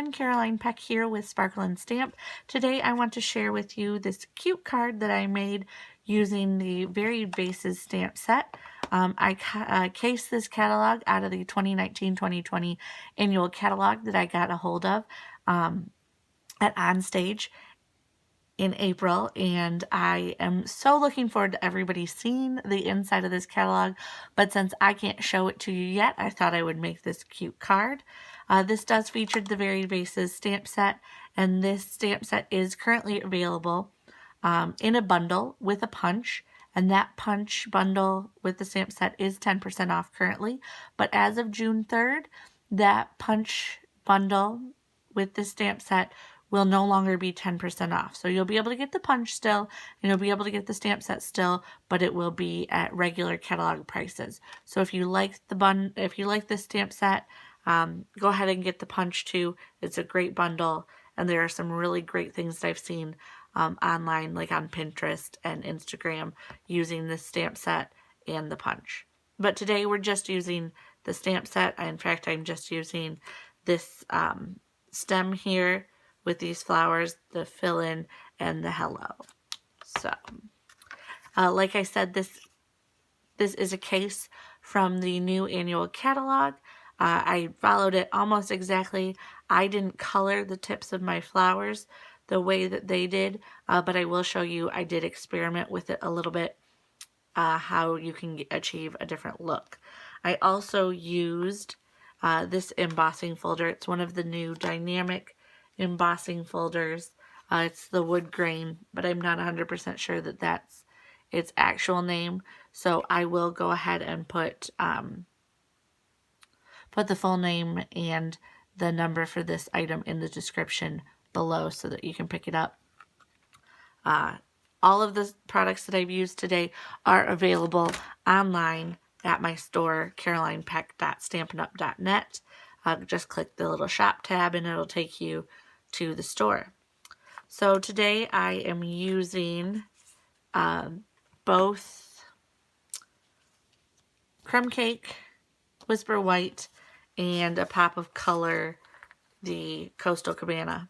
everyone, Caroline Peck here with Sparkle and Stamp. Today I want to share with you this cute card that I made using the Varied Vases stamp set. I cased this catalog out of the 2019-2020 annual catalog that I got a hold of at Onstage in April, and I am so looking forward to everybody seeing the inside of this catalog, but since I can't show it to you yet, I thought I would make this cute card. This does feature the Varied Vases stamp set, and this stamp set is currently available in a bundle with a punch, and that punch bundle with the stamp set is 10% off currently, but as of June 3rd, that punch bundle with the stamp set will no longer be 10% off. So you'll be able to get the punch still, and you'll be able to get the stamp set still, but it will be at regular catalog prices. So if you like the stamp set, go ahead and get the punch too. It's a great bundle, and there are some really great things that I've seen online, like on Pinterest and Instagram, using this stamp set and the punch. But today we're just using the stamp set. In fact, I'm just using this stem here with these flowers, the fill-in and the hello. So, like I said, this is a case from the new annual catalog. I followed it almost exactly. I didn't color the tips of my flowers the way that they did, but I will show you, I did experiment with it a little bit, how you can achieve a different look. I also used this embossing folder. It's one of the new dynamic embossing folders. It's the wood grain, but I'm not 100% sure that that's its actual name. So I will go ahead and put the full name and the number for this item in the description below so that you can pick it up. All of the products that I've used today are available online at my store, carolinepeck.stampinup.net. Just click the little shop tab and it'll take you to the store. So today I am using both Crumb Cake, Whisper White, and a pop of color, the Coastal Cabana.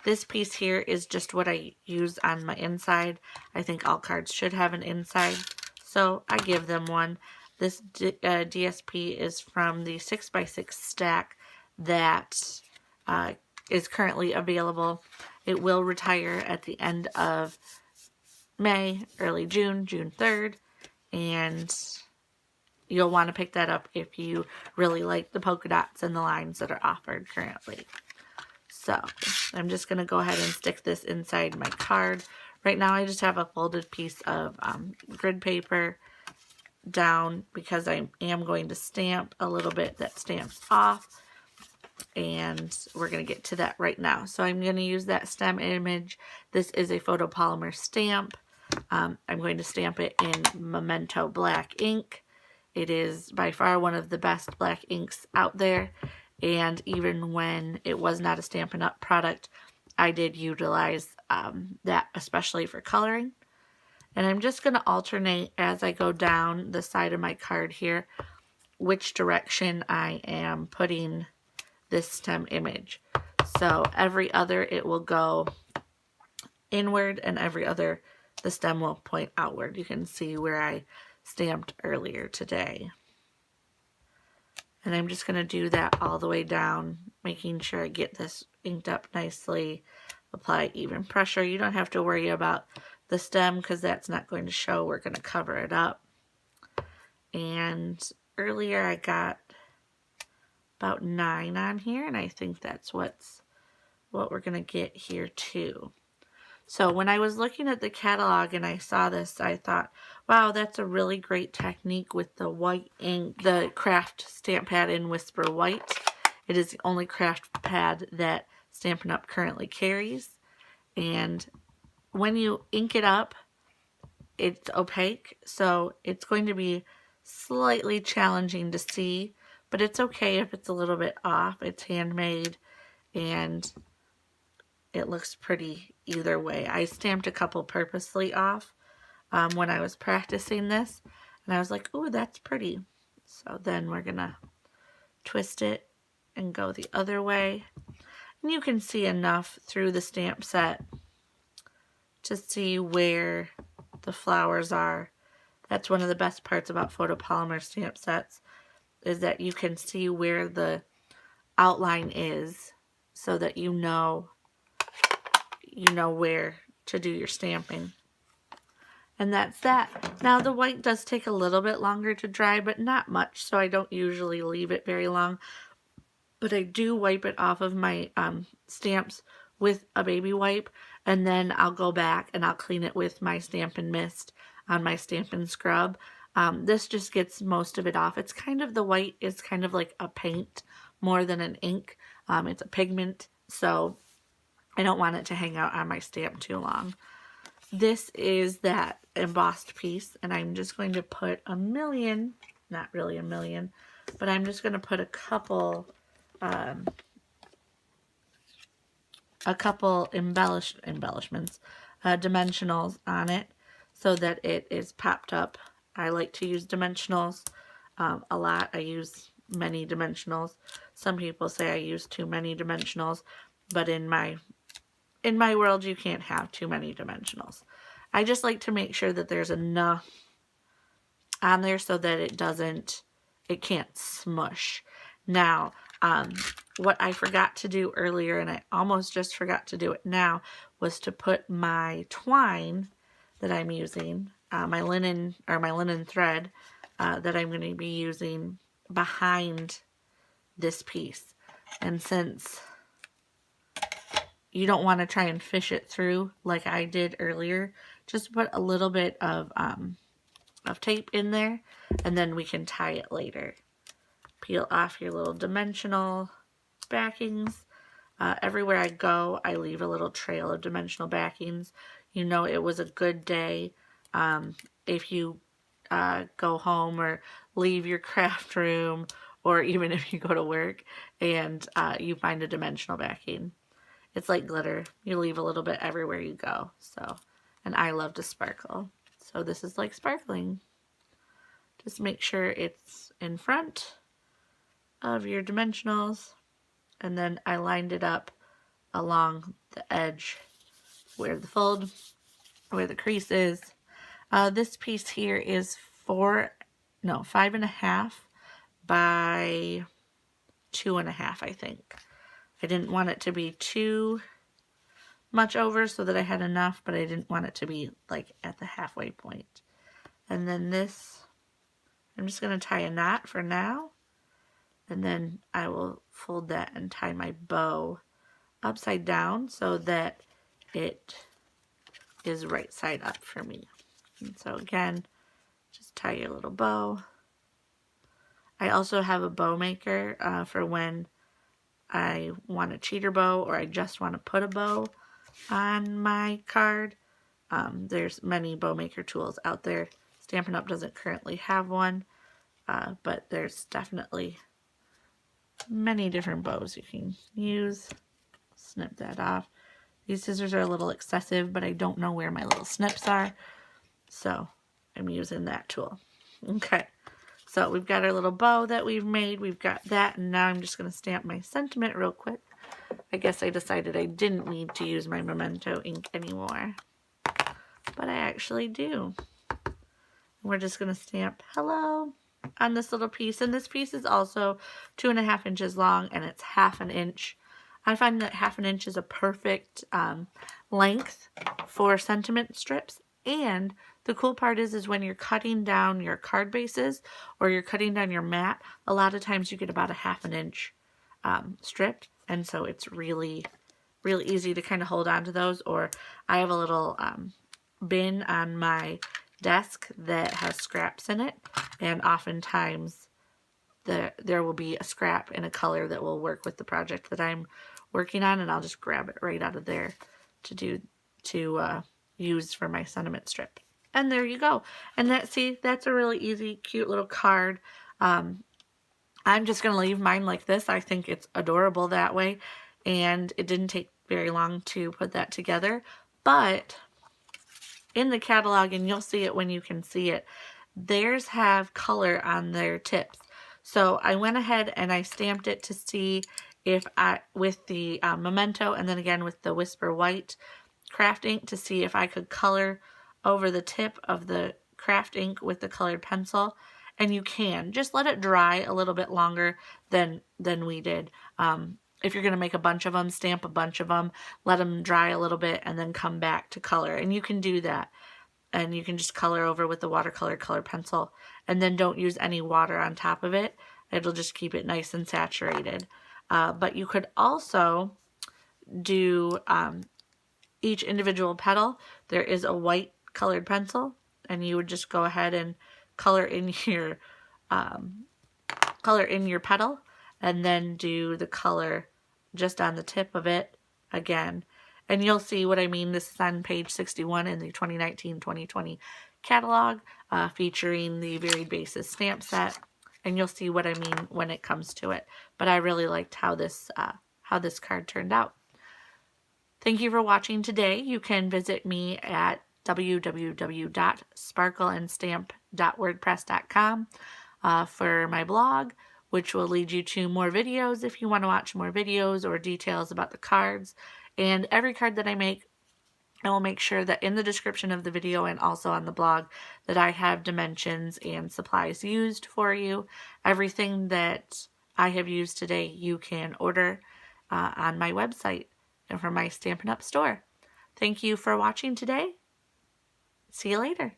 This piece here is just what I use on my inside. I think all cards should have an inside, so I give them one. This DSP is from the 6x6 stack that is currently available. It will retire at the end of May, early June, June 3rd, and you'll want to pick that up if you really like the polka dots and the lines that are offered currently. So I'm just going to go ahead and stick this inside my card. Right now I just have a folded piece of grid paper down because I am going to stamp a little bit that stamps off, and we're going to get to that right now. So I'm going to use that stem image. This is a photopolymer stamp. I'm going to stamp it in Memento black ink. It is by far one of the best black inks out there, and even when it was not a Stampin' Up! Product, I did utilize that, especially for coloring. And I'm just going to alternate as I go down the side of my card here which direction I am putting this stem image. So every other it will go inward, and every other the stem will point outward. You can see where I stamped earlier today. And I'm just going to do that all the way down, making sure I get this inked up nicely. Apply even pressure. You don't have to worry about the stem because that's not going to show. We're going to cover it up. And earlier I got about 9 on here, and I think that's what we're going to get here too. So when I was looking at the catalog and I saw this, I thought, wow, that's a really great technique with the white ink, the craft stamp pad in Whisper White. It is the only craft pad that Stampin' Up! Currently carries. And when you ink it up, it's opaque, so it's going to be slightly challenging to see, but it's okay if it's a little bit off. It's handmade, and it looks pretty either way. I stamped a couple purposely off when I was practicing this, and I was like, ooh, that's pretty. So then we're gonna twist it and go the other way. And you can see enough through the stamp set to see where the flowers are. That's one of the best parts about photopolymer stamp sets, is that you can see where the outline is so that you know where to do your stamping. And that's that. Now the white does take a little bit longer to dry, but not much, so I don't usually leave it very long. But I do wipe it off of my stamps with a baby wipe, and then I'll go back and I'll clean it with my Stampin' Mist on my Stampin' Scrub. This just gets most of it off. It's kind of, the white is kind of like a paint more than an ink. It's a pigment, so I don't want it to hang out on my stamp too long. This is that embossed piece, and I'm just going to put a million, not really a million, but I'm just going to put a couple embellishments, dimensionals on it so that it is popped up. I like to use dimensionals a lot. I use many dimensionals. Some people say I use too many dimensionals, but in my world, you can't have too many dimensionals. I just like to make sure that there's enough on there so that it can't smush. Now, what I forgot to do earlier, and I almost just forgot to do it now, was to put my twine that I'm using, my linen thread that I'm going to be using behind this piece. And since you don't want to try and fish it through like I did earlier, just put a little bit of tape in there, and then we can tie it later. Peel off your little dimensional backings. Everywhere I go, I leave a little trail of dimensional backings. You know it was a good day if you go home or leave your craft room, or even if you go to work and you find a dimensional backing. It's like glitter. You leave a little bit everywhere you go. So, and I love to sparkle. So this is like sparkling. Just make sure it's in front of your dimensionals. And then I lined it up along the edge where the crease is. This piece here is 5.5 by 2.5, I think. I didn't want it to be too much over so that I had enough, but I didn't want it to be like at the halfway point. And then this, I'm just going to tie a knot for now, and then I will fold that and tie my bow upside down so that it is right side up for me. And so again, just tie your little bow. I also have a bow maker for when I want a cheater bow, or I just want to put a bow on my card. There's many bow maker tools out there. Stampin' Up! Doesn't currently have one, but there's definitely many different bows you can use. Snip that off. These scissors are a little excessive, but I don't know where my little snips are, so I'm using that tool. Okay. So we've got our little bow that we've made. We've got that, and now I'm just going to stamp my sentiment real quick. I guess I decided I didn't need to use my Memento ink anymore, but I actually do. We're just going to stamp hello on this little piece, and this piece is also 2.5 inches long, and it's 1/2 inch. I find that 1/2 inch is a perfect length for sentiment strips. And the cool part is when you're cutting down your card bases or you're cutting down your mat, a lot of times you get about a 1/2 inch strip. And so it's really easy to kind of hold on to those. Or I have a little bin on my desk that has scraps in it. And oftentimes there will be a scrap in a color that will work with the project that I'm working on. And I'll just grab it right out of there to use for my sentiment strip. And there you go. And that's a really easy, cute little card. I'm just going to leave mine like this. I think it's adorable that way. And it didn't take very long to put that together. But in the catalog, and you'll see it when you can see it, theirs have color on their tips. So I went ahead and I stamped it to see with the Memento, and then again with the Whisper White craft ink, to see if I could color over the tip of the craft ink with the colored pencil. And you can just let it dry a little bit longer than we did. If you're going to make a bunch of them, stamp a bunch of them, let them dry a little bit, and then come back to color. And you can do that. And you can just color over with the watercolor color pencil, and then don't use any water on top of it. It'll just keep it nice and saturated. But you could also do each individual petal. There is a white colored pencil, and you would just go ahead and color in your petal, and then do the color just on the tip of it again. And you'll see what I mean. This is on page 61 in the 2019-2020 catalog, featuring the Varied Bases stamp set. And you'll see what I mean when it comes to it. But I really liked how this card turned out. Thank you for watching today. You can visit me at www.sparkleandstamp.wordpress.com for my blog, which will lead you to more videos if you want to watch more videos or details about the cards. And every card that I make, I will make sure that in the description of the video and also on the blog that I have dimensions and supplies used for you. Everything that I have used today you can order on my website and from my Stampin' Up store. Thank you for watching today. See you later.